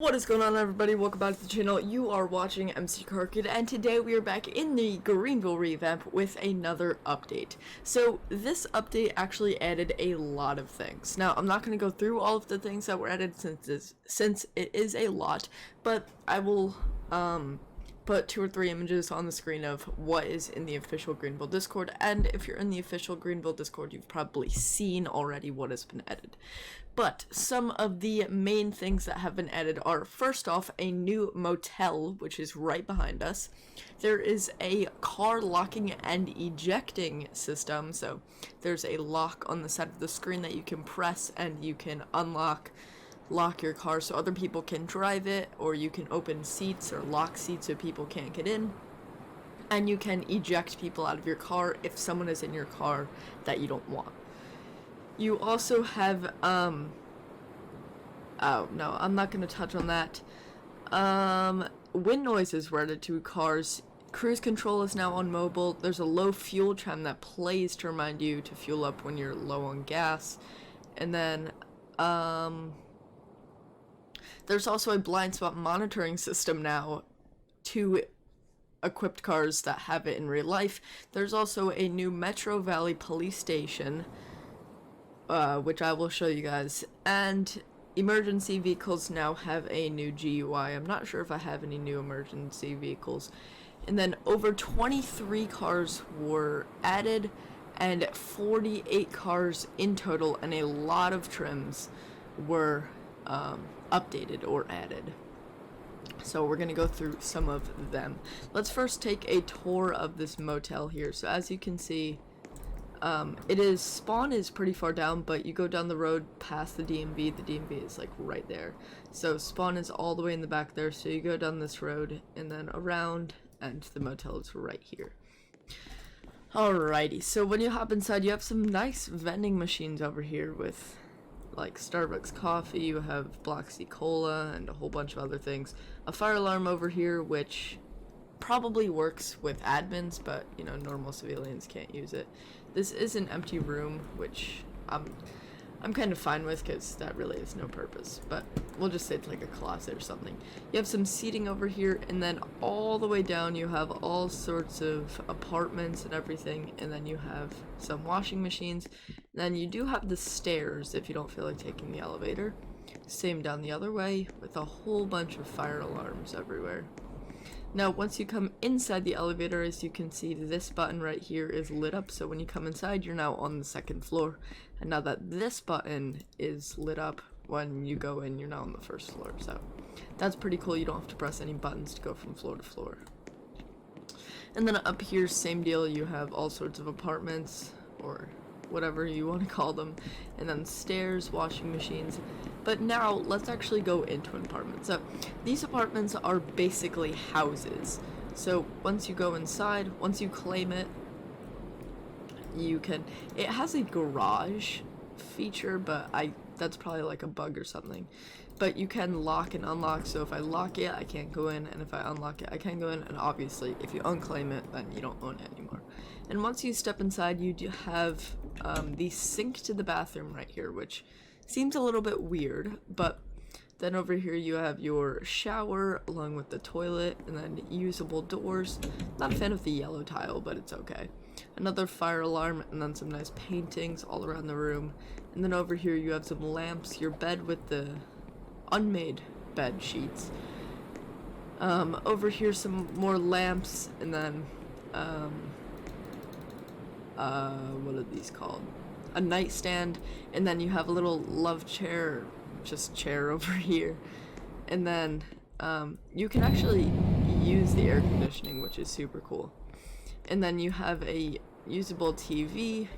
What is going on, everybody? Welcome back to the channel. You are watching MC Carkid, and today we are back in the Greenville revamp with another update. So this update actually added a lot of things. Now, I'm not going to go through all of the things that were added since it is a lot, but I will put 2 or 3 images on the screen of what is in the official Greenville Discord, and if you're in the official Greenville Discord, you've probably seen already what has been added. But some of the main things that have been added are, first off, a new motel, which is right behind us. There is a car locking and ejecting system, so there's a lock on the side of the screen that you can press and you can lock your car so other people can drive it, or you can open seats or lock seats so people can't get in. And you can eject people out of your car if someone is in your car that you don't want. You also have, oh, no, I'm not going to touch on that. Wind noises were added to cars. Cruise control is now on mobile. There's a low fuel chime that plays to remind you to fuel up when you're low on gas. And then, there's also a blind spot monitoring system now to equipped cars that have it in real life. There's also a new Metro Valley police station, which I will show you guys, and emergency vehicles now have a new GUI. I'm not sure if I have any new emergency vehicles. And then over 23 cars were added, and 48 cars in total, and a lot of trims were updated or added. So we're going to go through some of them. Let's first take a tour of this motel here. So as you can see, spawn is pretty far down, but you go down the road past the DMV. The DMV is like right there. So spawn is all the way in the back there. So you go down this road and then around, and the motel is right here. Alrighty, so when you hop inside, you have some nice vending machines over here with like Starbucks coffee. You have Black Sea Cola and a whole bunch of other things. A fire alarm over here, which probably works with admins, but you know, normal civilians can't use it. This is an empty room, which I'm kind of fine with because that really has no purpose, but we'll just say it's like a closet or something. You have some seating over here, and then all the way down you have all sorts of apartments and everything, and then you have some washing machines. Then you do have the stairs if you don't feel like taking the elevator. Same down the other way with a whole bunch of fire alarms everywhere. Now, once you come inside the elevator, as you can see, this button right here is lit up, so when you come inside, you're now on the 2nd floor. And now that this button is lit up, when you go in, you're now on the 1st floor, so that's pretty cool. You don't have to press any buttons to go from floor to floor. And then up here, same deal, you have all sorts of apartments, or whatever you want to call them, and then stairs, washing machines. But now let's actually go into an apartment. So these apartments are basically houses. So once you go inside, once you claim it, it has a garage feature, but that's probably like a bug or something. But you can lock and unlock, so if I lock it, I can't go in, and if I unlock it, I can go in, and obviously if you unclaim it, then you don't own it anymore. And once you step inside, you do have the sink to the bathroom right here, which seems a little bit weird, but then over here you have your shower along with the toilet, and then usable doors. Not a fan of the yellow tile, but it's okay. Another fire alarm, and then some nice paintings all around the room. And then over here you have some lamps, your bed with the unmade bed sheets. Over here some more lamps, and then what are these called? A nightstand, and then you have a little love chair, just chair over here. And then you can actually use the air conditioning, which is super cool. And then you have a usable TV.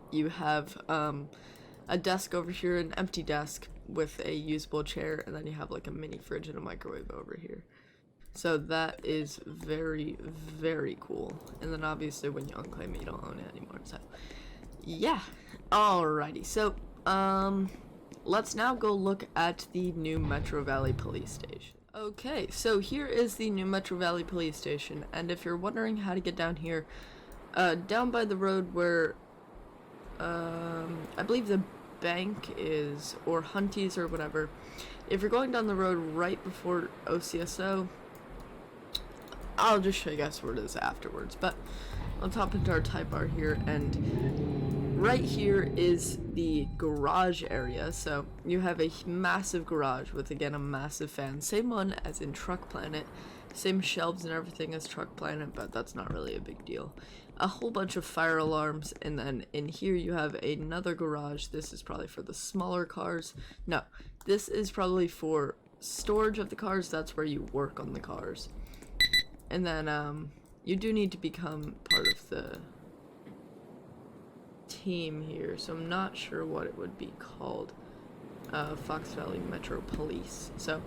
You have a desk over here, an empty desk with a usable chair, and then you have like a mini fridge and a microwave over here. So that is very, very cool. And then obviously when you unclaim it, you don't own it anymore. So yeah. Alrighty. So let's now go look at the new Metro Valley Police Station. Okay, so here is the new Metro Valley Police Station, and if you're wondering how to get down here, down by the road where I believe the bank is, or Hunties or whatever, if you're going down the road right before OCSO, I'll just show you guys where it is afterwards, but let's hop into our Type R here, and right here is the garage area. So you have a massive garage with, again, a massive fan, same one as in Truck Planet, same shelves and everything as Truck Planet, but that's not really a big deal. A whole bunch of fire alarms, and then in here you have another garage. This is probably for the smaller cars. No, this is probably for storage of the cars. That's where you work on the cars. And then you do need to become part of the team here, so I'm not sure what it would be called. Fox Valley Metro Police. So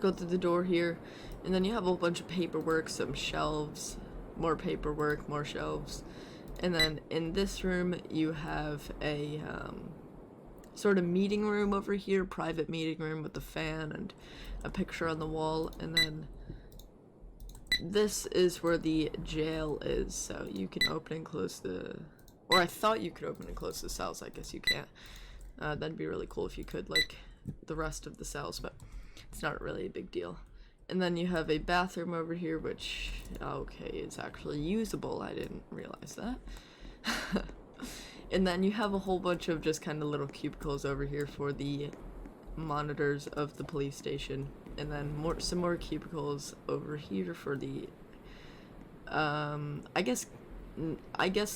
go through the door here, and then you have a whole bunch of paperwork, some shelves, more paperwork, more shelves, and then in this room you have a sort of meeting room over here, private meeting room with the fan and a picture on the wall, and then this is where the jail is, so you can open and close the, or I thought you could open and close the cells. I guess you can't. That'd be really cool if you could, like the rest of the cells, but it's not really a big deal. And then you have a bathroom over here, which, okay, is actually usable. I didn't realize that. And then you have a whole bunch of just kind of little cubicles over here for the monitors of the police station. And then some more cubicles over here for the, I guess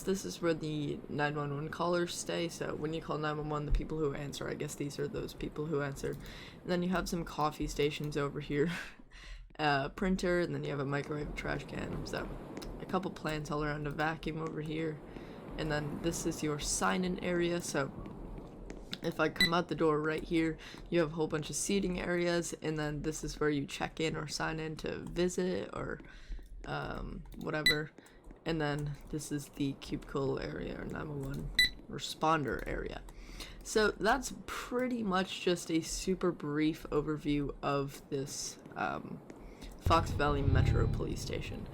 this is where the 911 callers stay. So when you call 911, the people who answer, I guess these are those people who answer. And then you have some coffee stations over here, printer, and then you have a microwave, a trash can. So a couple plants all around, a vacuum over here. And then this is your sign-in area. So if I come out the door right here, you have a whole bunch of seating areas, and then this is where you check in or sign in to visit or whatever. And then this is the cubicle area or 911 responder area. So that's pretty much just a super brief overview of this Fox Valley Metro Police Station.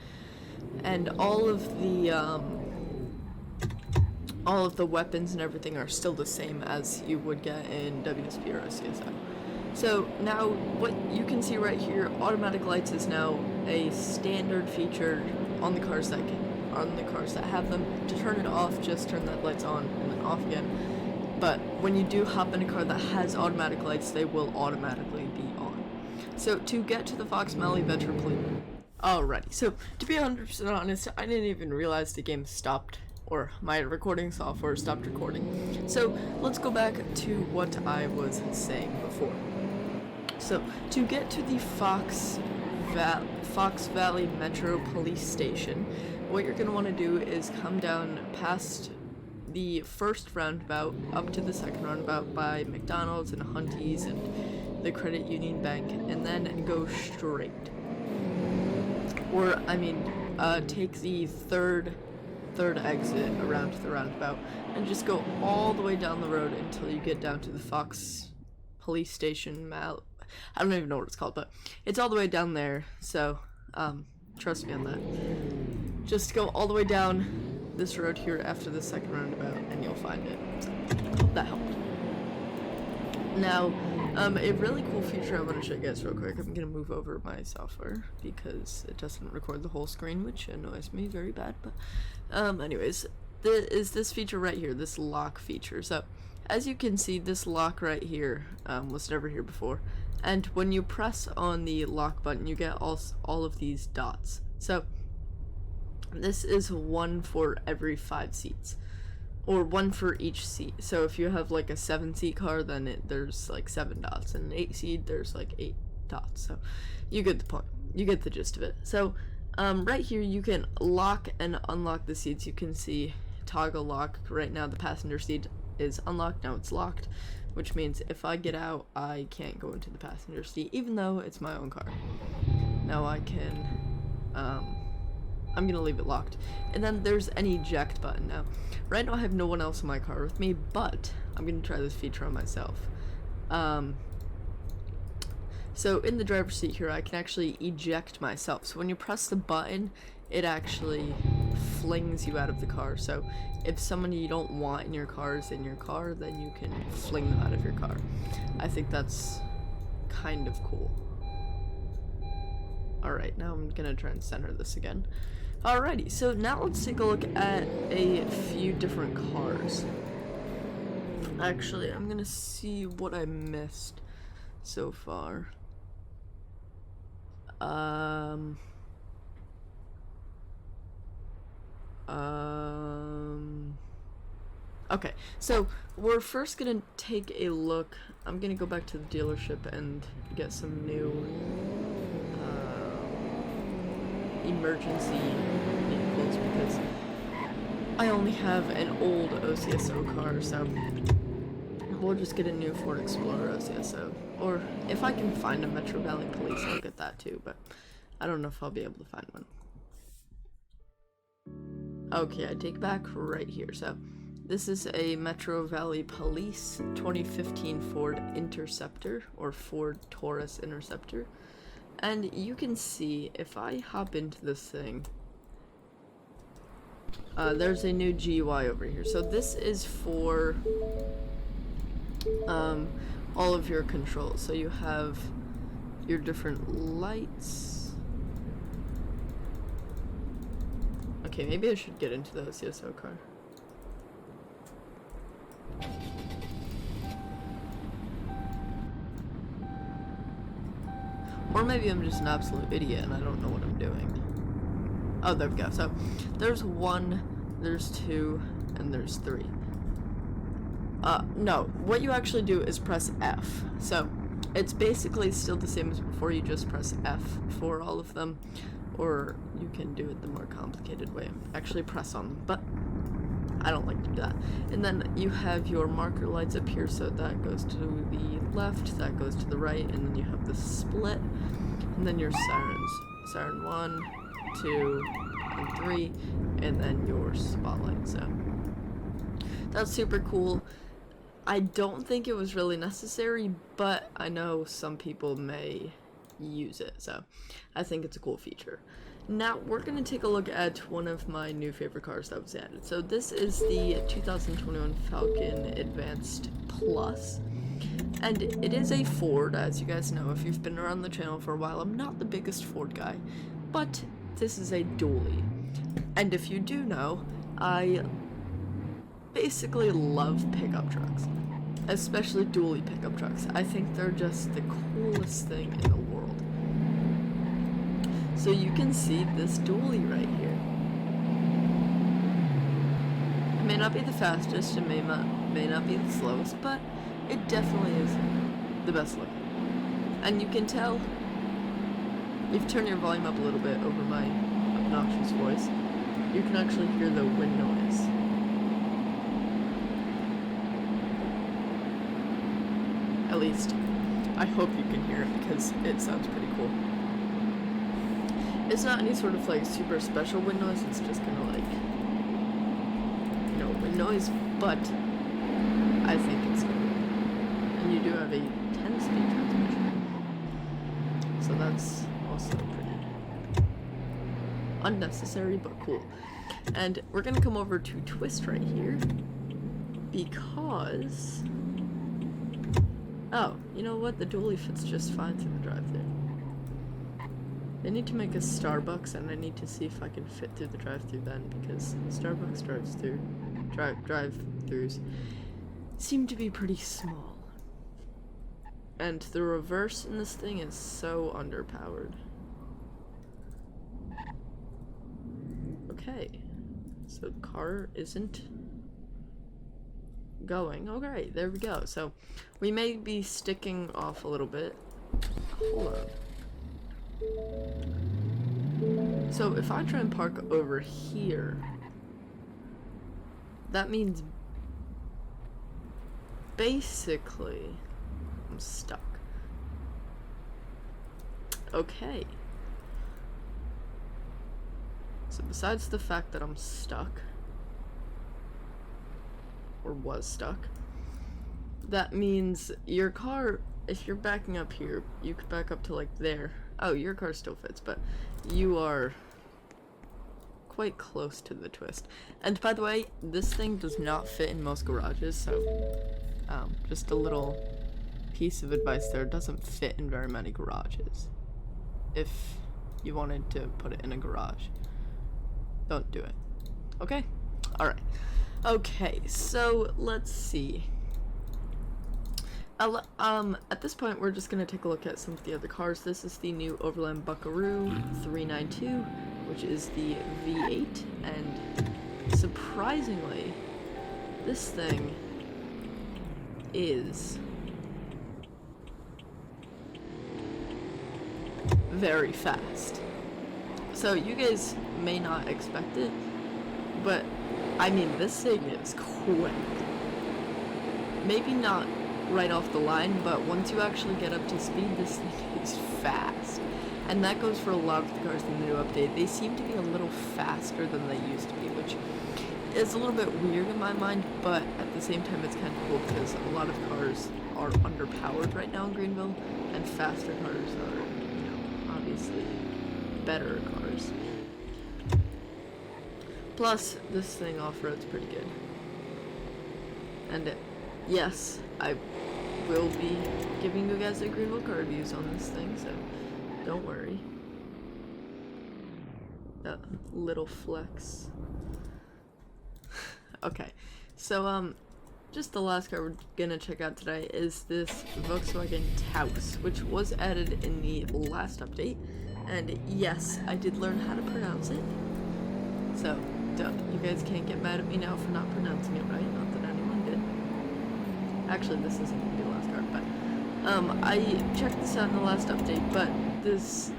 And all of the weapons and everything are still the same as you would get in WSP or OCSO. So now what you can see right here, automatic lights is now a standard feature on the cars that have them. To turn it off, just turn the lights on and then off again. But when you do hop in a car that has automatic lights, they will automatically be on. So to get to the Fox Valley Metro Police, alrighty. So to be 100% honest, I didn't even realize the game stopped, or my recording software stopped recording. So let's go back to what I was saying before. So to get to the Fox Valley Metro Police Station, what you're going to want to do is come down past the first roundabout up to the second roundabout by McDonald's and Hunties and the Credit Union Bank, and then go straight. Or, I mean, take the third exit around the roundabout and just go all the way down the road until you get down to the Fox Police Station. I don't even know what it's called, but it's all the way down there, so trust me on that. Just go all the way down this road here after the second roundabout and you'll find it. So, hope that helped. Now, a really cool feature I want to show you guys real quick. I'm going to move over my software because it doesn't record the whole screen, which annoys me very bad. But anyways, is this feature right here, this lock feature. So as you can see, this lock right here was never here before. And when you press on the lock button, you get all of these dots. So this is one for every 5 seats. Or one for each seat. So if you have like a 7-seat car, then there's like 7 dots. And an 8-seat, there's like 8 dots. So you get the point. You get the gist of it. So right here, you can lock and unlock the seats. You can see toggle lock. Right now, the passenger seat is unlocked. Now it's locked, which means if I get out, I can't go into the passenger seat, even though it's my own car. Now I can, I'm gonna leave it locked. And then there's an eject button. Now, right now I have no one else in my car with me, but I'm gonna try this feature on myself. So in the driver's seat here, I can actually eject myself. So when you press the button, it actually flings you out of the car. So if someone you don't want in your car is in your car, then you can fling them out of your car. I think that's kind of cool. Alright, now I'm gonna try and center this again. Alrighty, so now let's take a look at a few different cars. Actually, I'm gonna see what I missed so far. Okay, so we're first gonna take a look. I'm gonna go back to the dealership and get some new emergency vehicles because I only have an old OCSO car, so we'll just get a new Ford Explorer OCSO. Or if I can find a Metro Valley Police, I'll get that too, but I don't know if I'll be able to find one. Okay, I take back right here. So this is a Metro Valley Police 2015 Ford Interceptor, or Ford Taurus Interceptor. And you can see, if I hop into this thing, there's a new GUI over here. So this is for all of your controls. So you have your different lights. Okay, maybe I should get into the OCSO car. Or maybe I'm just an absolute idiot and I don't know what I'm doing. Oh, there we go. So, there's 1, there's 2, and there's 3. No. What you actually do is press F. So, it's basically still the same as before, you just press F for all of them. Or you can do it the more complicated way. Actually press on them, but I don't like to do that. And then you have your marker lights up here, so that goes to the left, that goes to the right, and then you have the split, and then your sirens. Siren 1, 2, and 3, and then your spotlight. So that's super cool. I don't think it was really necessary, but I know some people may use it, so I think it's a cool feature. Now we're going to take a look at one of my new favorite cars that was added. So this is the 2021 Falcon Advanced Plus, and it is a Ford. As you guys know, if you've been around the channel for a while, I'm not the biggest Ford guy, but this is a dually. And if you do know, I basically love pickup trucks, especially dually pickup trucks. I think they're just the coolest thing in the world. So you can see this dually right here. It may not be the fastest, it may not be the slowest, but it definitely is the best looking. And you can tell, if you turn your volume up a little bit over my obnoxious voice, you can actually hear the wind noise. At least, I hope you can hear it because it sounds pretty cool. It's not any sort of like super special wind noise, it's just kind of like, you know, wind noise, but I think it's good. And you do have a 10-speed transmission, so that's also pretty unnecessary but cool. And we're gonna come over to twist right here because, oh, you know what? The dually fits just fine through the drive-thru. They need to make a Starbucks, and I need to see if I can fit through the drive-thru then, because Starbucks drive-thrus seem to be pretty small. And the reverse in this thing is so underpowered. Okay, so the car isn't going. Okay, there we go. So we may be sticking off a little bit. Hold on. So if I try and park over here, that means basically I'm stuck. Okay. So besides the fact that I'm stuck, or was stuck, that means your car, if you're backing up here, you could back up to like there. Oh, your car still fits, but you are quite close to the twist. And by the way, this thing does not fit in most garages, so just a little piece of advice there, it doesn't fit in very many garages. If you wanted to put it in a garage, don't do it. Okay? Alright. Okay, so let's see. At this point, we're just gonna take a look at some of the other cars. This is the new Overland Buckaroo 392, which is the V8, and surprisingly, this thing is very fast. So you guys may not expect it, but I mean, this thing is quick. Maybe not right off the line, but once you actually get up to speed, this thing is fast. And that goes for a lot of the cars in the new update. They seem to be a little faster than they used to be, which is a little bit weird in my mind, but at the same time it's kind of cool because a lot of cars are underpowered right now in Greenville, and faster cars are, you know, obviously better cars. Plus, this thing off-road's pretty good. And yes, I will be giving you guys a Greenville car reviews on this thing, so don't worry. That little flex. Okay, so just the last car we're gonna check out today is this Volkswagen Taos, which was added in the last update. And yes, I did learn how to pronounce it. So, you guys can't get mad at me now for not pronouncing it right. Not that anyone did. Actually, this isn't gonna be the last car, but I checked this out in the last update, but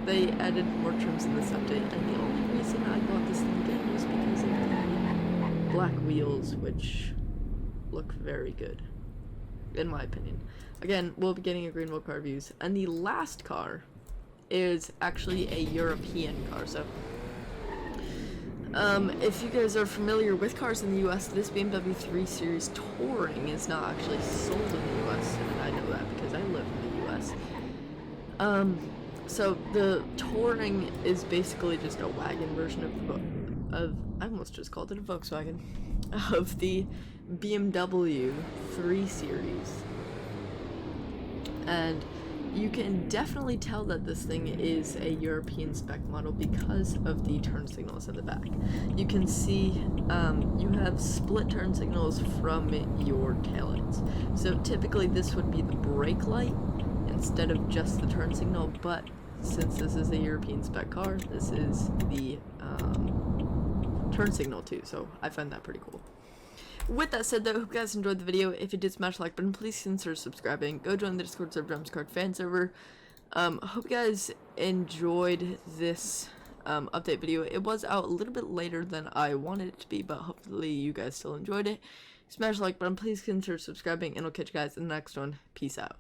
they added more trims in this update, and the only reason I bought this thing again was because of the black wheels, which look very good, in my opinion. Again, we'll be getting a Greenville car reviews, and the last car is actually a European car. So if you guys are familiar with cars in the US, this BMW 3 Series Touring is not actually sold in the US, and I know that because I live in the US. So the Touring is basically just a wagon version of I almost just called it a Volkswagen, of the BMW 3 Series. And you can definitely tell that this thing is a European spec model because of the turn signals in the back. You can see you have split turn signals from your taillights. So typically this would be the brake light instead of just the turn signal, but since this is a European spec car, this is the turn signal too, so I find that pretty cool. With that said, though, I hope you guys enjoyed the video. If you did, smash the like button. Please consider subscribing. Go join the Discord server, Drums Card fan server. Hope you guys enjoyed this update video. It was out a little bit later than I wanted it to be, but hopefully you guys still enjoyed it. Smash the like button. Please consider subscribing, and I'll catch you guys in the next one. Peace out.